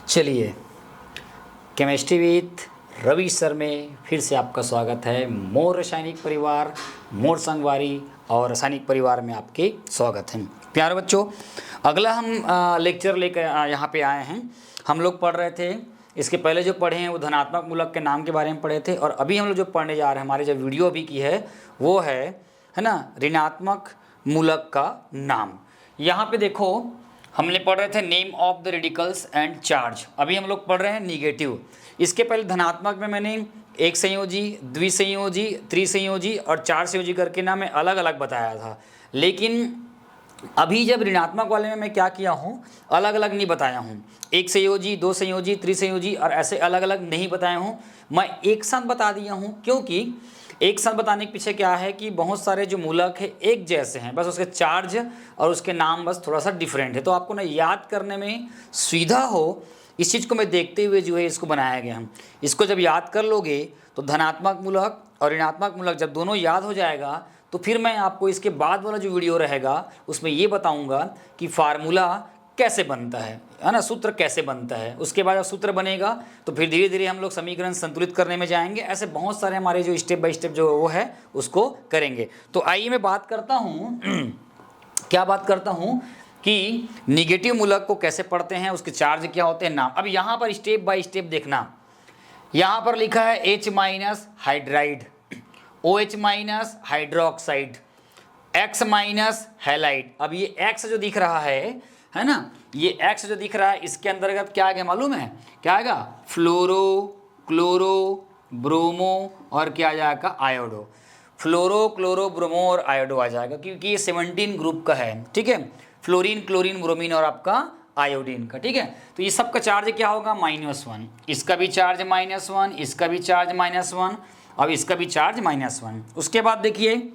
चलिए, chemistry with Ravi sir में फिर से आपका स्वागत है। मोर रासायनिक परिवार, मोर संगवारी और रासायनिक परिवार में आपके स्वागत है। प्यारे बच्चों, अगला हम लेक्चर लेकर यहाँ पे आए हैं। हम लोग पढ़ रहे थे, इसके पहले जो पढ़े हैं वो धनात्मक मूलक के नाम के बारे में पढ़े थे, और अभी हम लोग जो पढ़ने जा रहे हैं, हमारे जो वीडियो अभी की है वो है ना, ऋणात्मक मूलक का नाम। यहाँ पे देखो, हमने पढ़ रहे थे name of the radicals and charge. अभी हम लोग पढ़ रहे हैं निगेटिव। इसके पहले धनात्मक में मैंने एक संयोजी, द्विसंयोजी, त्रिसंयोजी और चार संयोजी करके ना मैं अलग अलग बताया था। लेकिन अभी जब ऋणात्मक वाले में मैं क्या किया हूँ, अलग अलग नहीं बताया हूँ। एक संयोजी, दो संयोजी, त्रिसंयोजी और ऐसे अलग अलग नहीं बताया हूँ, मैं एक साथ बता दिया हूँ। क्योंकि एक साथ बताने के पीछे क्या है कि बहुत सारे जो मूलक है एक जैसे हैं, बस उसके चार्ज और उसके नाम बस थोड़ा सा डिफरेंट है। तो आपको ना याद करने में सुविधा हो, इस चीज़ को मैं देखते हुए जो है इसको बनाया गया हम। इसको जब याद कर लोगे तो धनात्मक मूलक और ऋणात्मक मूलक जब दोनों याद हो जाएगा तो फिर मैं आपको इसके बाद वाला जो वीडियो रहेगा उसमें ये बताऊंगा कि फार्मूला कैसे बनता है ना, सूत्र कैसे बनता है। उसके बाद जब सूत्र बनेगा तो फिर धीरे धीरे हम लोग समीकरण संतुलित करने में जाएंगे। ऐसे बहुत सारे हमारे जो स्टेप बाय स्टेप जो वो है उसको करेंगे। तो आइए मैं बात करता हूँ क्या बात करता हूँ कि निगेटिव मूलक को कैसे पढ़ते हैं, उसके चार्ज क्या होते हैं, नाम। अब यहाँ पर स्टेप बाय स्टेप देखना। यहाँ पर लिखा है H minus hydride, OH minus hydroxide, X minus halide. अब ये X जो दिख रहा है ना, ये X जो दिख रहा है इसके अंतर्गत क्या आएगा मालूम है? क्या आएगा? फ्लोरो, क्लोरो, ब्रोमो और क्या आ जाएगा? आयोडो। फ्लोरो, क्लोरो, ब्रोमो और आयोडो आ जाएगा, क्योंकि ये 17 ग्रुप का है। ठीक है, फ्लोरीन, क्लोरीन, ब्रोमीन और आपका आयोडीन का। ठीक है, तो ये सब का चार्ज क्या होगा? -1। इसका भी चार्ज -1, इसका भी चार्ज -1, अब इसका भी चार्ज -1। उसके बाद देखिए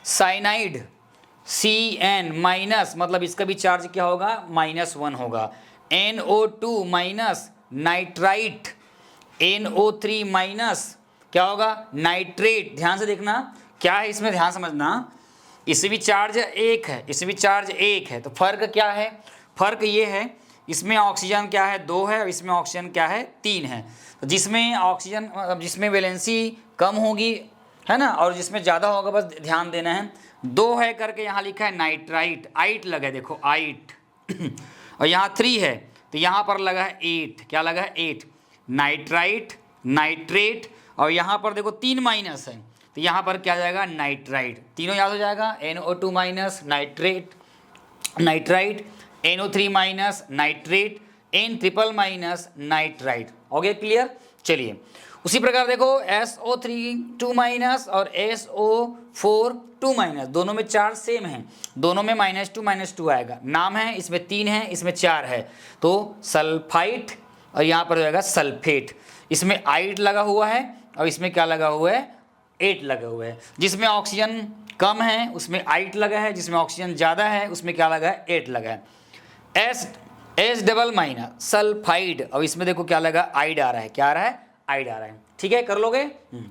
साइनाइड, Cn माइनस, मतलब इसका भी चार्ज क्या होगा? -1 होगा। NO2 minus nitrite, NO3 minus क्या होगा? नाइट्रेट। ध्यान से देखना क्या है इसमें, ध्यान समझना। इसमें भी चार्ज 1 है, इसमें भी चार्ज 1 है, तो फर्क क्या है? फर्क ये है, इसमें ऑक्सीजन क्या है? 2 है, और इसमें ऑक्सीजन क्या है? 3 है। तो जिसमें ऑक्सीजन, जिसमें वैलेंसी कम होगी है ना, और जिसमें ज़्यादा होगा बस ध्यान देना है। 2 है करके यहाँ लिखा है नाइट्राइट, आइट लगा है, देखो आइट और यहाँ 3 है तो यहाँ पर लगा है 8। क्या लगा है? 8। नाइट्राइट, नाइट्रेट, और यहाँ पर देखो 3 माइनस है तो यहाँ पर क्या जाएगा? नाइट्राइट। तीनों याद हो जाएगा, NO2 minus nitrate, nitrite, NO3 minus nitrate, N triple minus nitrite. हो गया क्लियर? चलिए, उसी प्रकार देखो SO3 2 माइनस और SO4 2 माइनस, दोनों में चार्ज सेम है, दोनों में -2 आएगा। नाम है, इसमें 3 है, इसमें 4 है, तो सल्फाइट और यहाँ पर हो जाएगा सल्फेट। इसमें आइट लगा हुआ है और इसमें क्या लगा हुआ है? 8 लगा हुआ है। जिसमें ऑक्सीजन कम है उसमें आइट लगा है, जिसमें ऑक्सीजन ज़्यादा है उसमें क्या लगा है? 8 लगा है। S डबल माइनस सल्फाइड, और इसमें देखो क्या लगा? आइड आ रहा है। क्या आ रहा है? आइड आ रहा है। ठीक है, कर लोगे?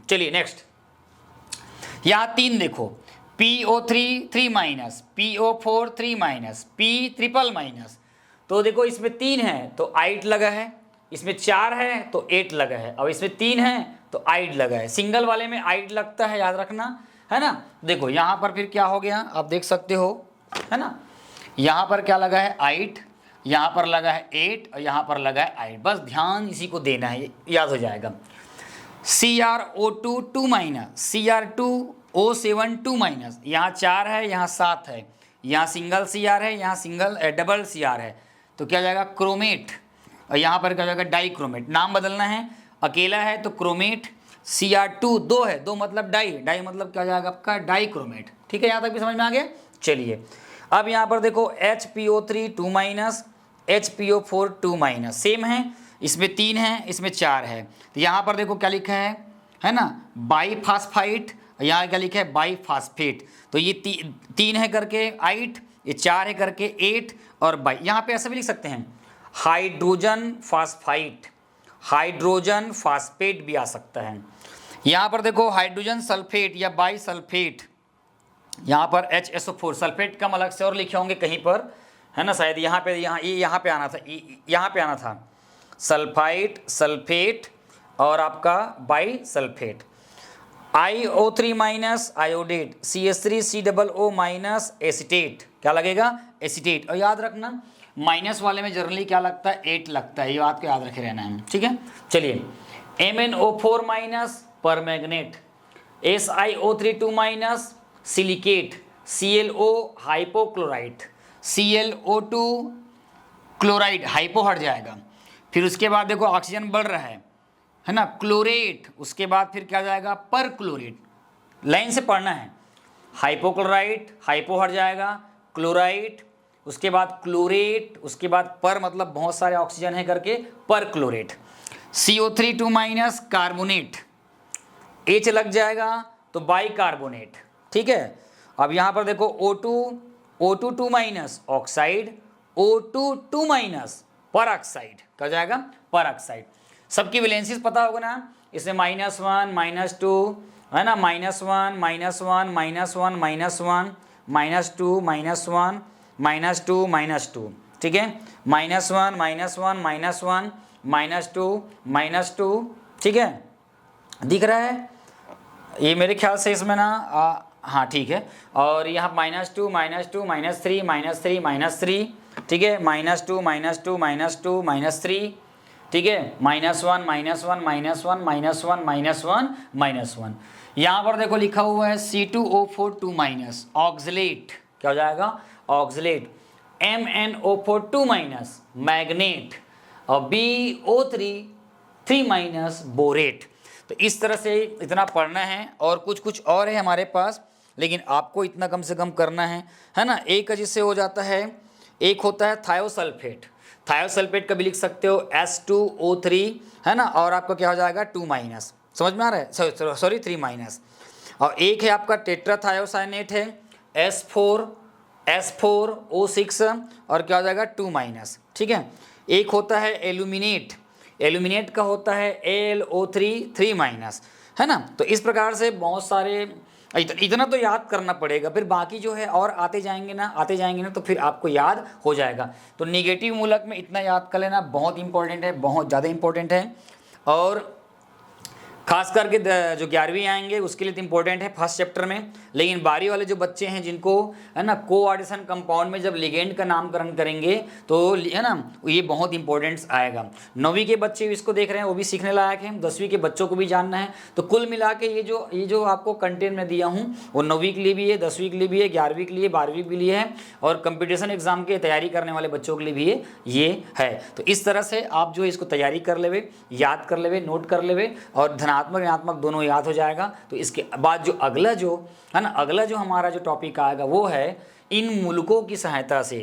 चलिए नेक्स्ट, यहाँ 3 देखो, PO3 3 minus, PO4 3 minus, P triple minus. तो देखो इसमें 3 है तो आइड लगा है, इसमें 4 है तो 8 लगा है, और इसमें 3 है तो आइड लगा है। सिंगल वाले में आइड लगता है, याद रखना है ना। देखो यहाँ पर फिर क्या हो गया, आप देख सकते हो है ना, यहाँ पर क्या लगा है? आइड, यहाँ पर लगा है 8 और यहाँ पर लगा है आइड। बस ध्यान इसी को देना है, याद हो जाएगा। CrO2 2 माइनस, Cr2O7 2 माइनस, यहाँ 4 है, यहाँ 7 है, यहाँ सिंगल Cr है, यहाँ सिंगल डबल Cr है, तो क्या जाएगा? क्रोमेट। और यहाँ पर क्या जाएगा? डाइक्रोमेट। नाम बदलना है, अकेला है तो क्रोमेट। Cr2 2 है, 2 मतलब डाई, डाई मतलब क्या जाएगा आपका? डाइक्रोमेट। ठीक है, यहाँ तक भी समझ में आ गया? चलिए, अब यहाँ पर देखो HPO3 2 minus, HPO4 2 minus, same है, इसमें 3 है, इसमें 4 है, तो यहाँ पर देखो क्या लिखा है ना, बाईफास्फाइट, यहाँ क्या लिखा है? बाईफास्फेट। तो ये 3 है करके आइट, ये 4 है करके 8 और बाई। यहाँ पे ऐसा भी लिख सकते हैं हाइड्रोजन फास्फाइट, हाइड्रोजन फास्फेट भी आ सकता है। यहाँ पर देखो हाइड्रोजन सल्फेट या बाई सल्फेट, यहाँ पर HSO4, सल्फेट कम अलग से और लिखे होंगे कहीं पर है ना, शायद यहाँ पे यहाँ पे आना था, यहाँ पे आना था सल्फाइड, सल्फेट और आपका by sulphate. IO3 minus iodate, CH3COO minus acetate, क्या लगेगा? एसिटेट। और याद रखना माइनस वाले में जनरली क्या लगता है? 8 लगता है, ये बात को याद रखे रहना है, ठीक है। चलिए MnO4 minus permanganate, SiO3 minus silicate, ClO hypochloride, ClO2 chloride, hypo हट जाएगा। फिर उसके बाद देखो ऑक्सीजन बढ़ रहा है ना, क्लोरेट, उसके बाद फिर क्या जाएगा? पर क्लोरेट, लाइन से पढ़ना है। हाइपोक्लोराइड, हाइपो हट जाएगा, क्लोराइड, उसके बाद क्लोरेट, उसके बाद पर मतलब बहुत सारे ऑक्सीजन है करके पर chlorate. CO3 minus carbonate, H लग जाएगा तो बाई कार्बोनेट, ठीक है। अब यहाँ पर देखो O2 minus oxide, O2 minus पर ऑक्साइड, क्या हो जाएगा? पर ऑक्साइड। सबकी वैलेंसीज पता होगा ना, इसमें -1 -2 है ना, -1 -1 -1 -1 -2 -1 -2 -2, ठीक है। -1 -1 -1 -2 ठीक है, दिख रहा है ये मेरे ख्याल से इसमें ना हाँ ठीक है। और यहाँ -2 -2 -3 -3 -3, ठीक है, -2 -2 -2 -3, ठीक है, -1 -1 -1 -1 यहाँ पर देखो लिखा हुआ है C2O4 2 माइनस ऑक्सलेट, क्या हो जाएगा? ऑक्सलेट। MnO4 2 माइनस मैग्नेट और BO3 3 माइनस बोरेट। तो इस तरह से इतना पढ़ना है, और कुछ और है हमारे पास, लेकिन आपको इतना कम से कम करना है ना। एक जिससे हो जाता है, एक होता है थायोसल्फेट, थायोसल्फेट का भी लिख सकते हो S2O3, है ना, और आपका क्या हो जाएगा? 2 माइनस, समझ में आ रहा है? Sorry 3 minus. और एक है आपका टेट्राथायोसाइनेट है S4O6 और क्या हो जाएगा? 2 माइनस, ठीक है। एक होता है एल्यूमिनेट, एल्यूमिनेट का होता है AlO3 3 माइनस, है ना। तो इस प्रकार से बहुत सारे, इतना तो याद करना पड़ेगा, फिर बाकी जो है और आते जाएंगे ना तो फिर आपको याद हो जाएगा। तो निगेटिव मूलक में इतना याद कर लेना बहुत इंपॉर्टेंट है, बहुत ज़्यादा इंपॉर्टेंट है। और खास करके जो 11वीं आएंगे उसके लिए तो इंपॉर्टेंट है फर्स्ट चैप्टर में, लेकिन 12वीं वाले जो बच्चे हैं जिनको है ना कोऑर्डिनेशन कंपाउंड में जब लिगेंड का नामकरण करेंगे तो है ना ये बहुत इंपॉर्टेंट आएगा। 9वीं के बच्चे इसको देख रहे हैं वो भी सीखने लायक है, 10वीं के बच्चों को भी जानना है। तो कुल मिला के ये जो आपको कंटेंट में दिया हूँ वो 9वीं के लिए भी है, 10वीं के लिए भी है, 11वीं के लिए, 12वीं के लिए है, और कंपटीशन एग्जाम की तैयारी करने वाले बच्चों के लिए भी ये है। तो इस तरह से आप जो इसको तैयारी कर लेवे, याद कर लेवे, नोट कर लेवे, और धनात्मक ऋणात्मक दोनों याद हो जाएगा। तो इसके बाद जो अगला जो हमारा जो टॉपिक आएगा वो है इन मूलकों की सहायता से,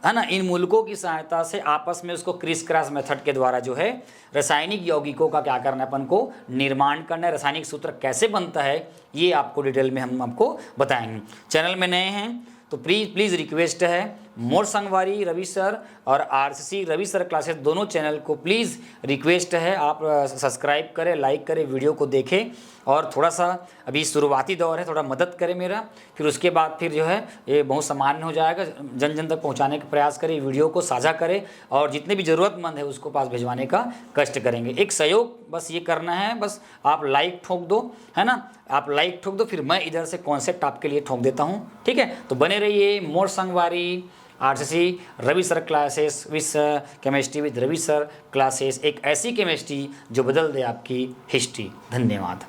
है ना, इन मूलकों की सहायता से आपस में उसको क्रिस क्रॉस मेथड के द्वारा जो है रासायनिक यौगिकों का क्या करना है, अपन को निर्माण करना है, रासायनिक सूत्र कैसे बनता है ये आपको डिटेल में हम आपको बताएंगे। चैनल में नए हैं तो प्लीज़ रिक्वेस्ट है मोर संगवारी रवि सर और RCC रवि सर क्लासेस दोनों चैनल को प्लीज़ रिक्वेस्ट है आप सब्सक्राइब करें, लाइक करें, वीडियो को देखें, और थोड़ा सा अभी शुरुआती दौर है, थोड़ा मदद करें मेरा, फिर उसके बाद फिर जो है ये बहुत सामान्य हो जाएगा। जन जन तक पहुंचाने का प्रयास करें, वीडियो को साझा करें, और जितने भी ज़रूरतमंद है उसको पास भिजवाने का कष्ट करेंगे। एक सहयोग बस ये करना है, बस आप लाइक ठोक दो, है ना, आप लाइक ठोक दो, फिर मैं इधर से कॉन्सेप्ट आपके लिए ठोक देता हूँ, ठीक है। तो बने रहिए मोर संगवारी RCC Ravi sir classes with chemistry with Ravi sir classes, एक ऐसी केमिस्ट्री जो बदल दे आपकी हिस्ट्री। धन्यवाद।